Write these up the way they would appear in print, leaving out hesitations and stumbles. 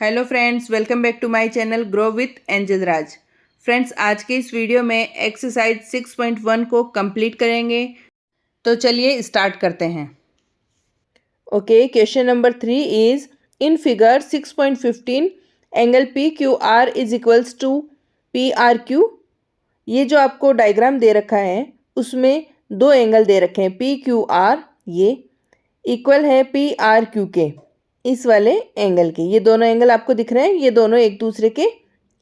Hello friends, welcome back to my channel grow with Angel Raj. Friends, आज के इस video में एक्सरसाइज 6.1 को कंप्लीट करेंगे। तो चलिए स्टार्ट करते हैं। Okay, question number 3 is in figure 6.15 angle P Q R is equals to P R Q. ये जो आपको डायग्राम दे रखा है उसमें दो एंगल दे रखे हैं, पी क्यू आर ये इक्वल है पी आर क्यू के, इस वाले एंगल के। ये दोनों एंगल आपको दिख रहे हैं, ये दोनों एक दूसरे के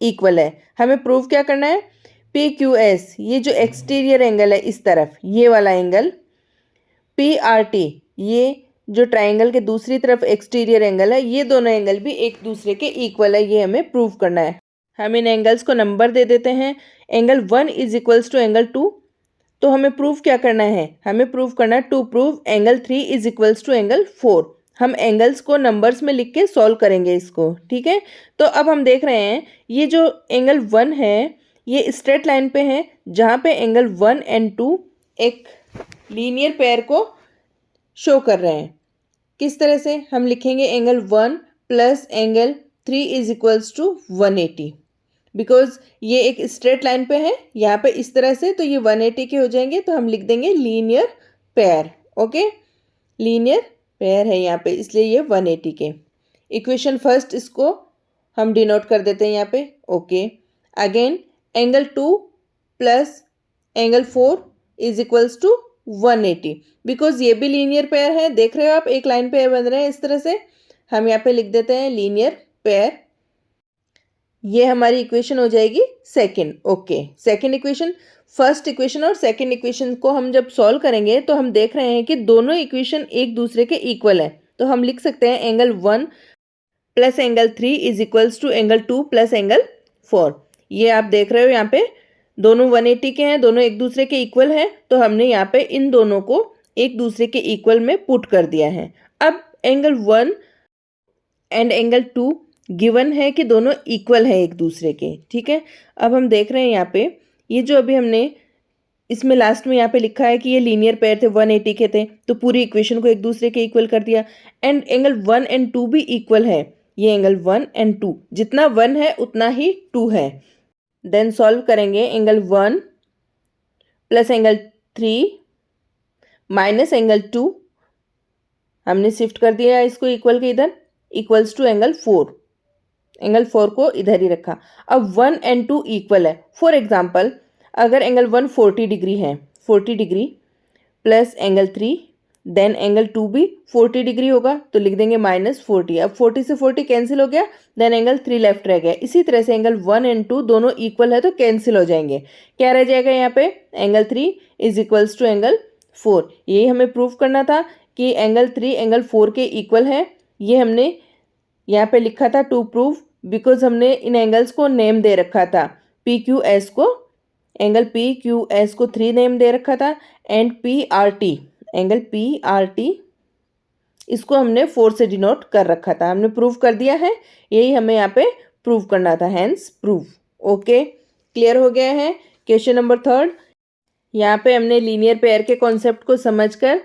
इक्वल है। हमें प्रूव क्या करना है, पी क्यू एस ये जो एक्सटीरियर एंगल है इस तरफ, ये वाला एंगल, पी आर टी ये जो ट्राइंगल के दूसरी तरफ एक्सटीरियर एंगल है, ये दोनों एंगल भी एक दूसरे के इक्वल है। ये हमें प्रूव करना है। हम इन एंगल्स को नंबर दे देते हैं। Angle 1 is equals to angle 2। तो हमें प्रूव क्या करना है, हमें प्रूव करना है to prove angle 3 is equals to angle 4। हम एंगल्स को नंबर्स में लिख के सॉल्व करेंगे इसको, ठीक है। तो अब हम देख रहे हैं ये जो एंगल 1 है ये स्ट्रेट लाइन पे है, जहाँ पे एंगल 1 एंड 2 एक लीनियर पेयर को शो कर रहे हैं। किस तरह से हम लिखेंगे, angle 1 plus angle 3 is equals to 180। Because ये एक स्ट्रेट लाइन पे है यहाँ पे इस तरह से, तो ये 180 के हो जाएंगे। तो हम लिख देंगे linear pair. Okay, linear pair है यहाँ पे, इसलिए ये 180 के। इक्वेशन फर्स्ट इसको हम डिनोट कर देते हैं यहाँ पे। Okay, again angle 2 plus angle 4 is equals to 180। Because ये भी लीनियर पेयर है, देख रहे हो आप, एक लाइन पे बन रहे हैं इस तरह से। हम यहाँ पे लिख देते हैं लीनियर पेयर। ये हमारी इक्वेशन हो जाएगी second. Okay, second equation, first equation और सेकंड इक्वेशन को हम जब सॉल्व करेंगे तो हम देख रहे हैं कि दोनों इक्वेशन एक दूसरे के इक्वल है। तो हम लिख सकते हैं angle 1 plus angle 3 is equals to angle 2 plus angle 4। ये आप देख रहे हो यहाँ पे दोनों 180 के हैं, दोनों एक दूसरे के इक्वल हैं। तो हमने यहाँ पे इन दोनों को एक दूसरे के इक्वल में पुट कर दिया है। अब एंगल 1 एंड एंगल 2 गिवन है कि दोनों इक्वल है एक दूसरे के, ठीक है। अब हम देख रहे हैं यहाँ पे ये जो अभी हमने इसमें लास्ट में यहाँ पे लिखा है कि ये लीनियर पेयर थे, 180 के थे, तो पूरी इक्वेशन को एक दूसरे के इक्वल कर दिया। एंड एंगल 1 एंड 2 भी इक्वल है। ये एंगल 1 एंड 2, जितना 1 है उतना ही 2 है। देन सॉल्व करेंगे, angle 1 plus angle 3 minus angle 2, हमने शिफ्ट कर दिया इसको इक्वल के इधर, इक्वल्स टू एंगल 4। एंगल 4 को इधर ही रखा। अब 1 एंड 2 इक्वल है। फॉर एग्जाम्पल, अगर एंगल 1 40 डिग्री है, 40 degree plus angle 3, then angle 2 भी 40 डिग्री होगा, तो लिख देंगे -40। अब 40 से 40 कैंसिल हो गया, देन एंगल 3 लेफ्ट रह गया। इसी तरह से एंगल 1 एंड 2 दोनों इक्वल है तो कैंसिल हो जाएंगे। क्या रह जाएगा यहाँ पे, angle 3 is equals to angle 4। यही हमें प्रूव करना था कि एंगल 3 एंगल 4 के इक्वल है। ये हमने यहाँ पे लिखा था टू प्रूव, बिकॉज हमने इन एंगल्स को नेम दे रखा था। पी क्यू एस को, एंगल पी क्यू एस को 3 नेम दे रखा था, and P R T, angle P R T इसको हमने 4 से डिनोट कर रखा था। हमने प्रूव कर दिया है, यही हमें यहाँ पे प्रूव करना था, हैंस प्रूव। ओके, क्लियर हो गया है। क्वेश्चन नंबर 3, यहाँ पे हमने लीनियर पेयर के कॉन्सेप्ट को समझकर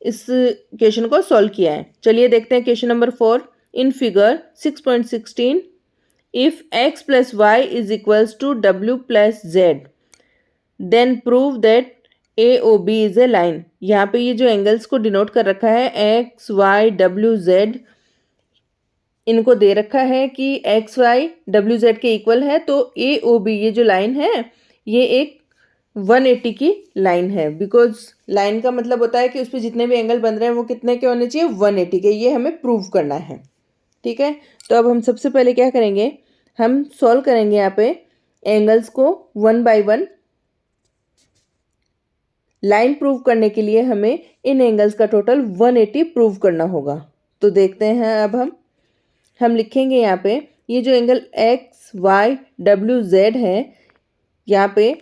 इस क्वेश्चन को सॉल्व किया है। चलिए देखते हैं question number 4। In figure 6.16 if x plus y is equals to w plus z then prove that AOB is a line। यहाँ पे ये जो एंगल्स को डिनोट कर रखा है x y w z, इनको दे रखा है कि x y w z के इक्वल है। तो AOB ये जो लाइन है ये एक 180 की लाइन है। बिकॉज लाइन का मतलब होता है कि उस पर जितने भी एंगल बन रहे हैं वो कितने के होने चाहिए, 180 के। ये हमें प्रूव करना है, ठीक है। तो अब हम सबसे पहले क्या करेंगे, हम सॉल्व करेंगे यहाँ पे एंगल्स को 1 बाय 1। लाइन प्रूव करने के लिए हमें इन एंगल्स का टोटल 180 प्रूव करना होगा। तो देखते हैं अब हम लिखेंगे यहाँ पे ये जो angle X Y W Z है यहाँ पे,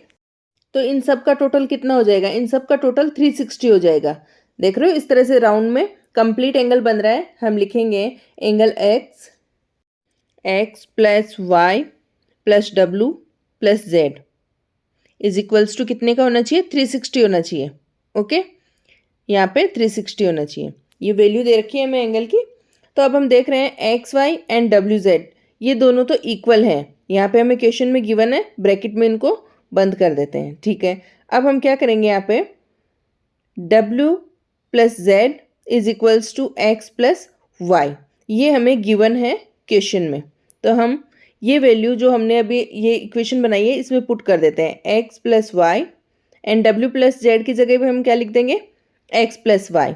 तो इन सब का टोटल कितना हो जाएगा, इन सब का टोटल 360 हो जाएगा। देख रहे हो इस तरह से राउंड में कंप्लीट एंगल बन रहा है। हम लिखेंगे angle X plus Y plus W plus Z is equals to कितने का होना चाहिए, 360 होना चाहिए। ओके, यहाँ पे 360 होना चाहिए। ये वैल्यू दे रखी है हमें एंगल की। तो अब हम देख रहे हैं X Y and W Z ये दोनों तो इक्वल हैं। यहाँ पे हमें क्वेश्चन में गिवन है, ब्रैकेट में इनको बंद कर देते हैं। ठीक है, अब हम क्या करेंगे, यहाँ पे W plus Z is equals to X plus Y, ये हमें गिवन है क्वेश्चन में। तो हम ये वैल्यू जो हमने अभी ये इक्वेशन बनाई है इसमें पुट कर देते हैं, X plus Y and W plus Z की जगह पे हम क्या लिख देंगे, X plus Y,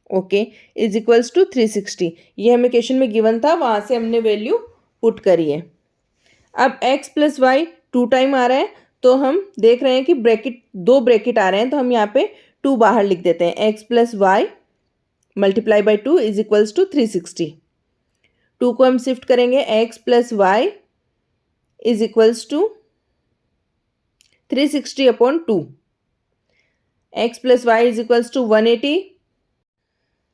okay, is equals to 360। ये हमें क्वेश्चन में गिवन था, वहाँ से हमने वैल्यू पुट करी है। अब एक्स प्लस वाई 2 टाइम आ रहा है, तो हम देख रहे हैं कि ब्रैकेट 2 ब्रैकेट आ रहे हैं, तो हम यहाँ पे 2 बाहर लिख देते हैं, X plus Y multiply by 2 is equals to 360। 2 को हम शिफ्ट करेंगे, X plus Y is equals to 360 upon 2, X plus Y is equals to 180।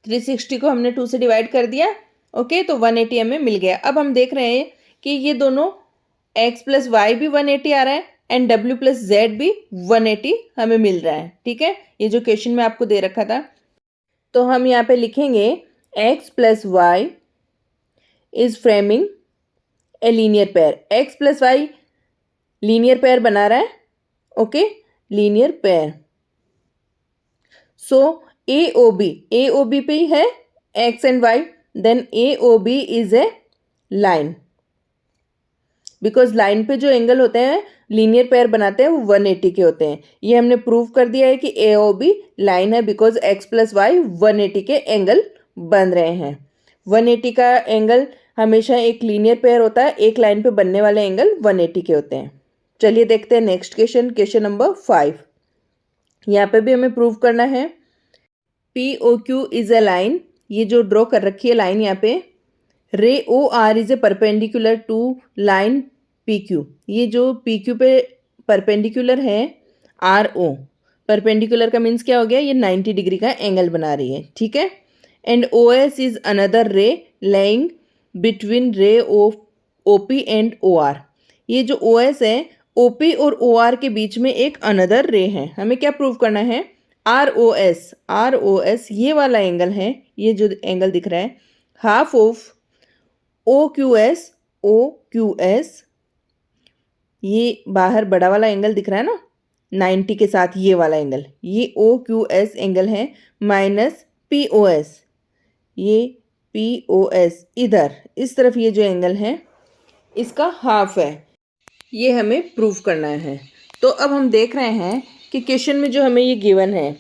360 को हमने 2 से डिवाइड कर दिया, ओके, तो 180 हमें मिल गया। अब हम देख रहे हैं कि ये दोनों x प्लस वाई भी 180 आ रहा है एंड w प्लस जेड भी 180 हमें मिल रहा है। ठीक है, ये जो क्वेश्चन में आपको दे रखा था, तो हम यहाँ पे लिखेंगे x plus Y is framing a linear pair. x plus Y linear pair बना रहा है, okay, linear pair. So AOB पे ही है x and y, then AOB is a line, because line पे जो एंगल होते हैं लीनियर पेयर बनाते हैं वो 180 के होते हैं। ये हमने प्रूव कर दिया है कि AOB लाइन है, बिकॉज x प्लस वाई 180 के एंगल बन रहे हैं। 180 का एंगल हमेशा एक लीनियर पेयर होता है, एक लाइन पे बनने वाले एंगल 180 के होते हैं। चलिए देखते हैं नेक्स्ट क्वेश्चन, क्वेश्चन नंबर 5। यहाँ पे भी हमें प्रूव करना है POQ इज अ लाइन, ये जो ड्रॉ कर रखी है लाइन यहाँ पे, ray OR is a perpendicular to line PQ, ये जो PQ पे परपेंडिकुलर है RO, परपेंडिकुलर का मीन्स क्या हो गया, ये 90 डिग्री का एंगल बना रही है। ठीक है, एंड OS इज अनदर रे लेइंग बिटवीन रे OP एंड OR, ये जो OS है OP और OR के बीच में एक अनदर रे है। हमें क्या प्रूव करना है, ROS ये वाला एंगल है, ये जो एंगल दिख रहा है, हाफ ऑफ OQS, ये बाहर बड़ा वाला एंगल दिख रहा है ना 90 के साथ, ये वाला एंगल, ये OQS एंगल है, माइनस POS, ये POS इधर इस तरफ ये जो एंगल है इसका हाफ है, ये हमें प्रूव करना है। तो अब हम देख रहे हैं कि क्वेश्चन में जो हमें ये गिवन है,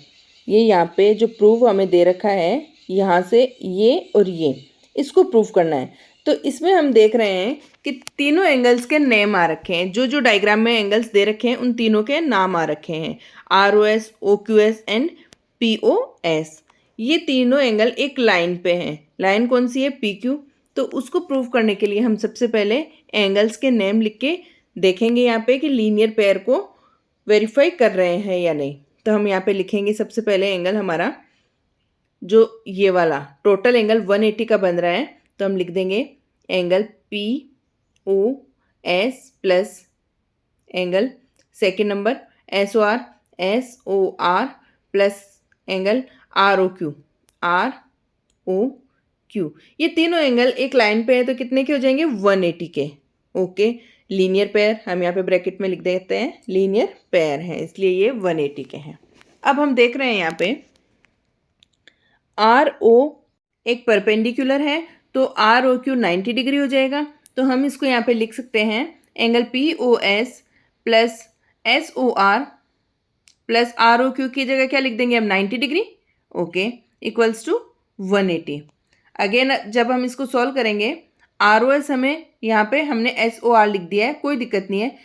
ये यहाँ पे जो प्रूव हमें दे रखा है, यहाँ से ये और ये, इसको प्रूव करना है। तो इसमें हम देख रहे हैं कि तीनों एंगल्स के नेम आ रखे हैं, जो जो डायग्राम में एंगल्स दे रखे हैं उन तीनों के नाम आ रखे हैं, ROS, OQS एंड POS। ये तीनों एंगल एक लाइन पे हैं, लाइन कौन सी है, PQ। तो उसको प्रूव करने के लिए हम सबसे पहले एंगल्स के नेम लिख के देखेंगे यहाँ पे कि लीनियर पेयर को वेरीफाई कर रहे हैं या नहीं। तो हम यहाँ पे लिखेंगे सबसे पहले एंगल हमारा जो ये वाला टोटल एंगल 180 का बन रहा है, तो हम लिख देंगे angle POS plus angle second number SOR plus angle ROQ। ये तीनों एंगल एक लाइन पे है, तो कितने के हो जाएंगे, 180 के। ओके, लीनियर पेयर हम यहाँ पे ब्रैकेट में लिख देते हैं, लीनियर पेयर है इसलिए ये 180 के हैं। अब हम देख रहे हैं यहाँ पे RO एक परपेंडिकुलर है, तो ROQ 90 डिग्री हो जाएगा। तो हम इसको यहाँ पे लिख सकते हैं angle POS plus SOR plus ROQ की जगह क्या लिख देंगे हम, 90 degree, okay, equals to 180। Again जब हम इसको सॉल्व करेंगे, ROS हमें यहाँ पे हमने SOR लिख दिया है, कोई दिक्कत नहीं है,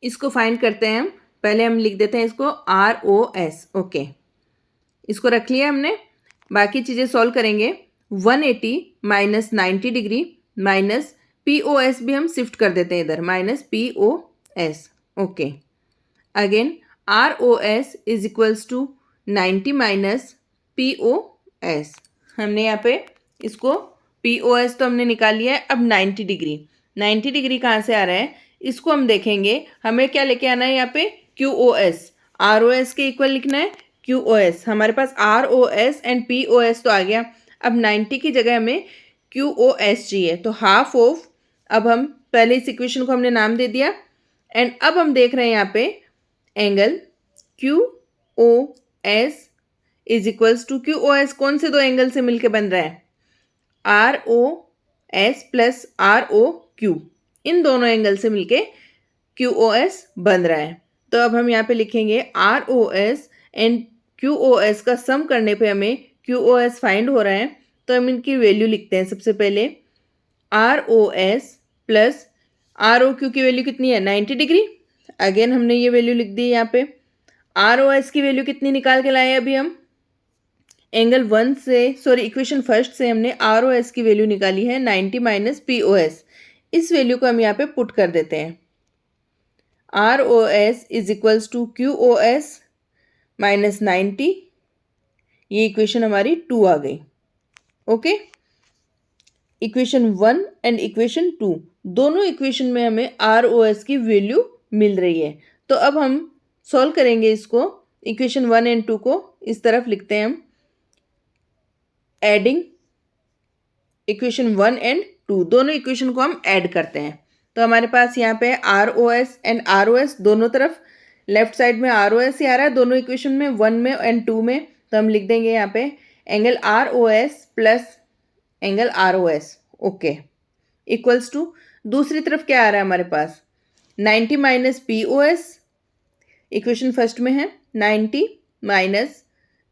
इसको फाइंड करते हैं हम। पहले हम लिख देते हैं इसको ROS, ओके, इसको रख लिया हमने। बाकी चीज़ें सॉल्व करेंगे, 180 माइनस 90 डिग्री माइनस POS भी हम शिफ्ट कर देते हैं इधर, minus POS, okay. Again ROS is equals to 90 minus POS, हमने यहाँ पे इसको POS तो हमने निकाल लिया है। अब 90 डिग्री कहाँ से आ रहा है, इसको हम देखेंगे। हमें क्या लेके आना है यहाँ पे, QOS, ROS के इक्वल लिखना है QOS। हमारे पास ROS एंड POS तो आ गया। अब 90 की जगह हमें QoS चाहिए, तो हाफ ऑफ, अब हम पहले इस इक्वेशन को हमने नाम दे दिया एंड अब हम देख रहे हैं यहाँ पे angle QoS is equals to, QoS कौन से दो एंगल से मिलके बन रहा है, ROS प्लस ROQ, इन दोनों एंगल से मिलके QoS बन रहा है। तो अब हम यहाँ पे लिखेंगे ROS एंड QoS का सम करने पे हमें QoS फाइंड हो रहा है, तो हम इनकी वैल्यू लिखते हैं। सबसे पहले ROS प्लस ROQ की वैल्यू कितनी है, 90 डिग्री। अगेन हमने ये वैल्यू लिख दी यहाँ पे। ROS की वैल्यू कितनी निकाल के लाए अभी हम, एंगल 1 से, सॉरी इक्वेशन फर्स्ट से हमने ROS की वैल्यू निकाली है 90 माइनस POS। इस वैल्यू को हम यहाँ पे पुट कर देते हैं। ROS is equals to QoS minus 90, ये इक्वेशन हमारी 2 आ गई। ओके, इक्वेशन 1 एंड इक्वेशन 2 दोनों इक्वेशन में हमें ROS की वैल्यू मिल रही है। तो अब हम सॉल्व करेंगे इसको, इक्वेशन 1 एंड 2 को इस तरफ लिखते हैं हम, एडिंग इक्वेशन 1 एंड 2, दोनों इक्वेशन को हम ऐड करते हैं। तो हमारे पास यहाँ पे ROS एंड ROS दोनों तरफ, लेफ्ट साइड में ROS ही आ रहा है दोनों इक्वेशन में, 1 में एंड 2 में। तो हम लिख देंगे यहाँ पे angle ROS plus angle ROS, okay, equals to, दूसरी तरफ क्या आ रहा है हमारे पास, 90 माइनस POS, इक्वेशन फर्स्ट में है 90 minus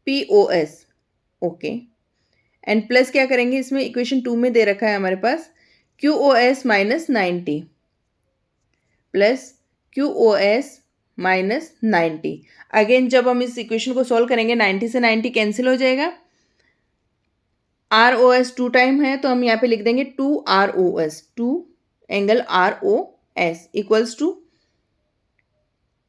POS, okay, and plus क्या करेंगे इसमें, इक्वेशन 2 में दे रखा है हमारे पास QoS minus 90 plus QoS minus 90। Again जब हम इस इक्वेशन को सॉल्व करेंगे 90 से 90 कैंसिल हो जाएगा, ROS 2 टाइम है तो हम यहाँ पे लिख देंगे 2ROS, 2 angle ROS equals to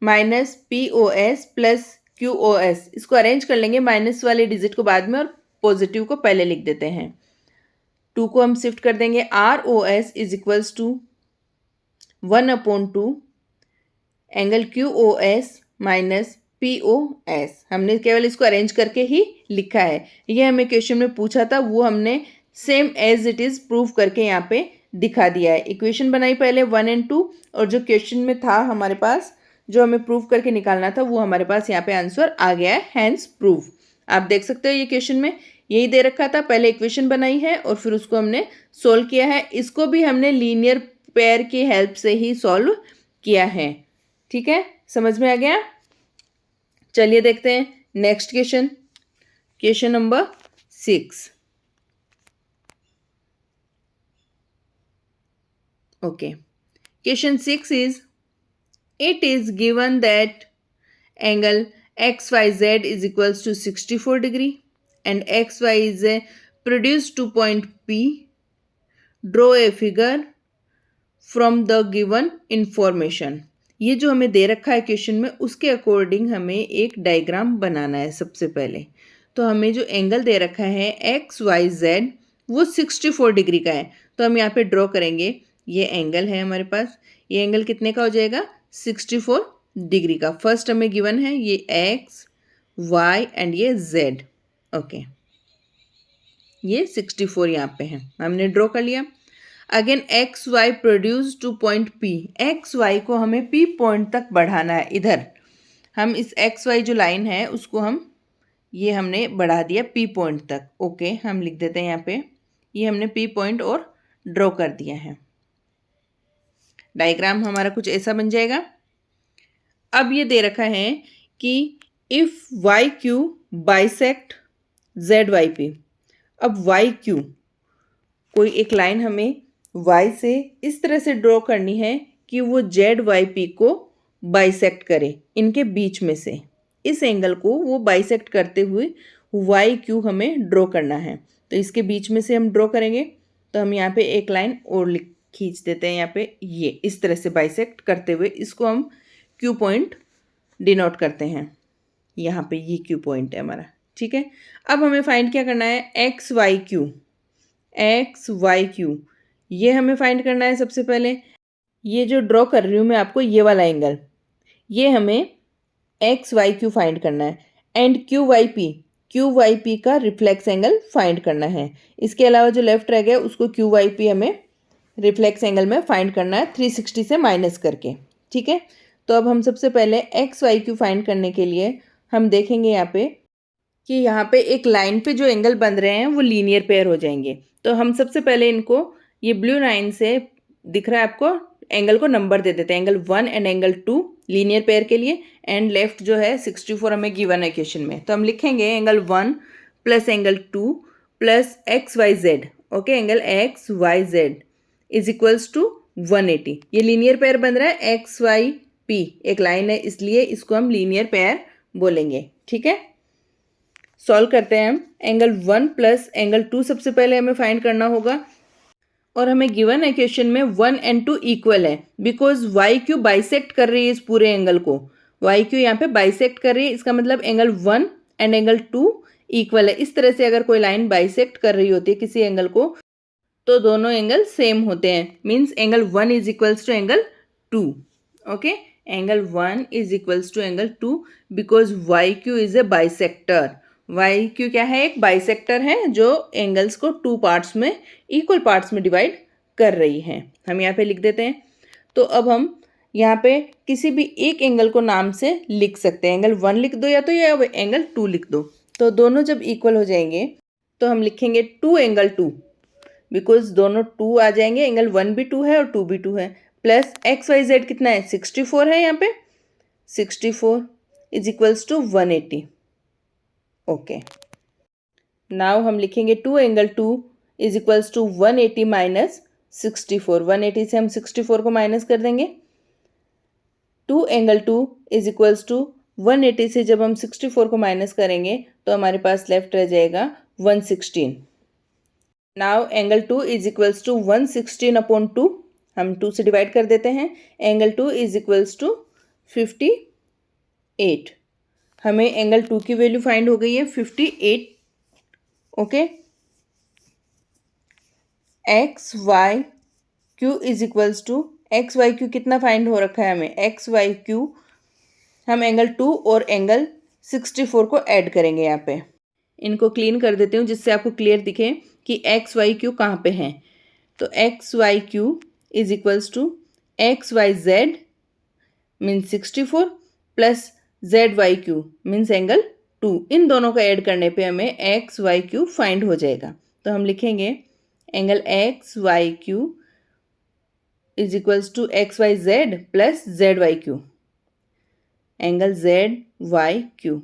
minus POS plus QoS। इसको अरेंज कर लेंगे, माइनस वाले डिजिट को बाद में और पॉजिटिव को पहले लिख देते हैं। 2 को हम शिफ्ट कर देंगे, ROS is equals to 1/2 angle QoS minus POS। हमने केवल इसको अरेंज करके ही लिखा है, ये हमें क्वेश्चन में पूछा था, वो हमने same as it is prove करके यहाँ पे दिखा दिया है। इक्वेशन बनाई पहले 1 एंड 2, और जो क्वेश्चन में था हमारे पास, जो हमें प्रूव करके निकालना था, वो हमारे पास यहाँ पे आंसर आ गया है, हैंस प्रूव। आप देख सकते हो ये क्वेश्चन में यही दे रखा था, पहले इक्वेशन बनाई है और फिर उसको हमने सोल्व किया है। इसको भी हमने लीनियर पेयर की हेल्प से ही सॉल्व किया है। ठीक है, समझ में आ गया। चलिए देखते हैं next question, question number 6। Okay, question 6 is, it is given that angle XYZ is equals to 64 degree and XY is produced to point P. Draw a figure from the given information. ये जो हमें दे रखा है question में, उसके according हमें एक diagram बनाना है। सबसे पहले तो हमें जो एंगल दे रखा है XYZ वो 64 डिग्री का है, तो हम यहाँ पे ड्रॉ करेंगे। ये एंगल है हमारे पास, ये एंगल कितने का हो जाएगा, 64 डिग्री का। फर्स्ट हमें गिवन है ये X, Y एंड ये Z, ओके, ये 64 यहाँ पे है, हमने ड्रॉ कर लिया। Again X Y produce to point P, X Y को हमें P पॉइंट तक बढ़ाना है। इधर हम इस एक्स वाई जो लाइन है उसको हम, ये हमने बढ़ा दिया P पॉइंट तक, ओके, हम लिख देते हैं यहाँ पे, ये हमने P पॉइंट और ड्रॉ कर दिया है। डायग्राम हमारा कुछ ऐसा बन जाएगा। अब ये दे रखा है कि if Y Q bisect Z Y P. अब वाई क्यू, कोई एक लाइन हमें वाई से इस तरह से ड्रॉ करनी है कि वो जेड वाई पी को बाइसेक्ट करे, इनके बीच में से इस एंगल को वो बाइसेक्ट करते हुए वाई क्यू हमें ड्रॉ करना है। तो इसके बीच में से हम ड्रॉ करेंगे, तो हम यहाँ पे एक लाइन और खींच देते हैं यहाँ पे, ये इस तरह से बाइसेक्ट करते हुए, इसको हम क्यू पॉइंट डिनोट करते हैं। यहाँ पे ये क्यू पॉइंट है हमारा, ठीक है। अब हमें फाइंड क्या करना है, X Y Q, X Y Q, ये हमें फाइंड करना है। सबसे पहले ये जो ड्रॉ कर रही हूँ मैं आपको, ये वाला एंगल, ये हमें एक्स वाई क्यू फाइंड करना है। And Q Y P, Q Y P का रिफ्लेक्स एंगल फाइंड करना है। इसके अलावा जो लेफ्ट रह गया उसको क्यू वाई पी हमें रिफ्लेक्स एंगल में फाइंड करना है 360 से माइनस करके। ठीक है, तो अब हम सबसे पहले एक्स वाई क्यू फाइंड करने के लिए हम देखेंगे यहाँ पे कि यहाँ पे एक लाइन पे जो एंगल बन रहे हैं वो लीनियर पेयर हो जाएंगे। तो हम सबसे पहले इनको ये ब्लू लाइन से दिख रहा है आपको, एंगल को नंबर दे देते हैं, angle 1 and angle 2 linear pair के लिए, एंड लेफ्ट जो है 64 हमें गिवन है क्वेश्चन में। तो हम लिखेंगे angle 1 plus angle 2 plus X Y Z. Okay, angle X Y Z is equals to 180। ये लीनियर पेयर बन रहा है, एक्स वाई पी एक लाइन है इसलिए इसको हम लीनियर पेयर बोलेंगे। ठीक है, सॉल्व करते हैं हम। एंगल 1 प्लस एंगल 2 सबसे पहले हमें फाइंड करना होगा, और हमें गिवन है क्वेश्चन में 1 एंड 2 इक्वल है, बिकॉज वाई क्यू बाइसेक्ट कर रही है इस पूरे एंगल को। वाई क्यू यहाँ पे बाइसेक्ट कर रही है, इसका मतलब एंगल 1 एंड एंगल 2 इक्वल है। इस तरह से अगर कोई लाइन बाइसेक्ट कर रही होती है किसी एंगल को तो दोनों एंगल सेम होते हैं, means angle 1 is equals to angle 2। Okay, angle 1 is equals to angle 2 because Y Q is a bisector. Y Q क्या है, एक बाइसेक्टर है जो एंगल्स को 2 पार्ट्स में इक्वल पार्ट्स में डिवाइड कर रही है। हम यहाँ पे लिख देते हैं। तो अब हम यहाँ पे किसी भी एक एंगल को नाम से लिख सकते हैं, एंगल 1 लिख दो या तो या एंगल 2 लिख दो। तो दोनों जब इक्वल हो जाएंगे तो हम लिखेंगे 2 एंगल 2, बिकॉज दोनों 2 आ जाएंगे, एंगल 1 भी 2 है और 2 भी 2 है, प्लस एक्स वाई जेड कितना है 64 है यहाँ पे, 64 is equals to 180। Okay, now हम लिखेंगे 2 angle 2 is equals to 180 minus 64। 180 से हम 64 को माइनस कर देंगे। 2 एंगल 2 इज इक्वल्स टू 180 से जब हम 64 को माइनस करेंगे तो हमारे पास लेफ्ट रह जाएगा 116। Now angle 2 is equals to 116 upon 2, हम 2 से डिवाइड कर देते हैं। Angle 2 is equals to 58। हमें एंगल 2 की वैल्यू फाइंड हो गई है 58। Okay, X Y Q is equals to, X Y Q कितना फाइंड हो रखा है हमें, एक्स वाई क्यू हम एंगल 2 और एंगल 64 को ऐड करेंगे। यहाँ पे इनको क्लीन कर देती हूँ जिससे आपको क्लियर दिखे कि एक्स वाई क्यू कहाँ पे हैं। तो X Y Q is equals to X Y Z means 64 plus Z Y Q means angle 2। इन दोनों को ऐड करने पे हमें एक्स वाई क्यू फाइंड हो जाएगा। तो हम लिखेंगे angle X Y Q is equals to X Y Z plus Z Y Q, angle Z Y Q,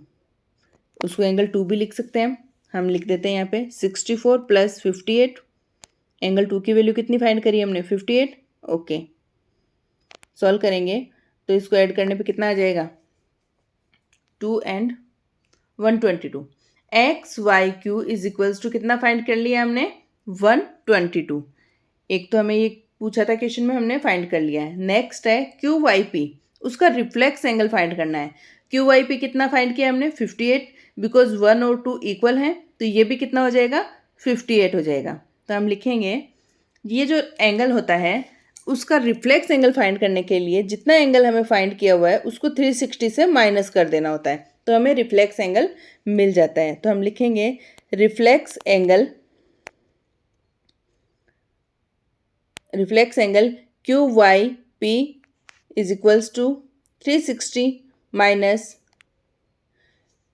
उसको एंगल 2 भी लिख सकते हैं। हम लिख देते हैं यहाँ पे 64 प्लस 58। एंगल 2 की वैल्यू कितनी फाइंड करी हमने 58। ओके, सॉल्व करेंगे तो इसको ऐड करने पे कितना आ जाएगा 2 and 122। X Y Q is equals to कितना फाइंड कर लिया हमने 122। एक तो हमें ये पूछा था क्वेश्चन में, हमने फाइंड कर लिया है। नेक्स्ट है क्यू वाई पी, उसका रिफ्लेक्स एंगल फाइंड करना है। क्यू वाई पी कितना फाइंड किया हमने 58, बिकॉज 1 और 2 इक्वल हैं तो ये भी कितना हो जाएगा 58 हो जाएगा। तो हम लिखेंगे ये जो एंगल होता है उसका रिफ्लेक्स एंगल फाइंड करने के लिए जितना एंगल हमें फाइंड किया हुआ है उसको 360 से माइनस कर देना होता है, तो हमें रिफ्लेक्स एंगल मिल जाता है। तो हम लिखेंगे reflex angle Q Y P is equals to 360 minus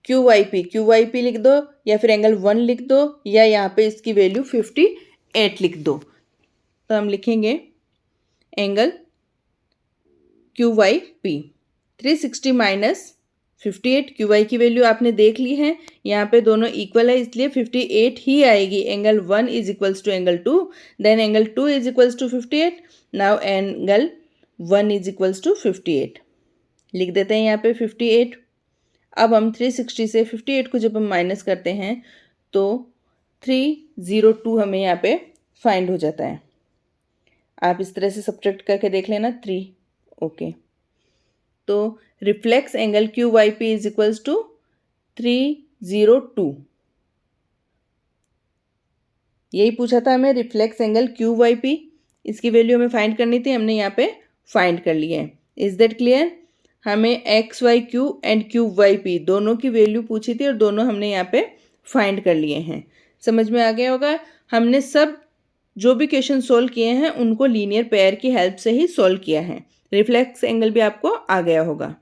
Q Y P लिख दो या फिर एंगल 1 लिख दो या यहाँ पे इसकी वैल्यू 58 लिख दो। तो हम लिखेंगे angle Q Y P 360 minus 58। Q Y की वैल्यू आपने देख ली है, यहाँ पे दोनों इक्वल है इसलिए 58 ही आएगी। Angle 1 is equals to angle 2, then angle 2 is equals to 58। Now angle 1 is equals to 58 लिख देते हैं यहाँ पे 58। अब हम 360 से 58 को जब हम माइनस करते हैं तो 302 हमें यहाँ पे फाइंड हो जाता है। आप इस तरह से सब्ट्रैक्ट करके देख लेना 3। ओके, तो reflex angle Q Y P is equals to 302। यही पूछा था हमें reflex angle Q Y P, इसकी वैल्यू हमें फाइंड करनी थी, हमने यहाँ पे फाइंड कर लिया है। Is that clear? हमें X Y Q and Q Y P दोनों की वैल्यू पूछी थी और दोनों हमने यहाँ पे फाइंड कर लिए हैं। समझ में आ गया होगा। हमने सब जो भी क्वेश्चन सोल्व किए हैं उनको लीनियर पेयर की हेल्प से ही सोल्व किया है। रिफ्लेक्स एंगल भी आपको आ गया होगा।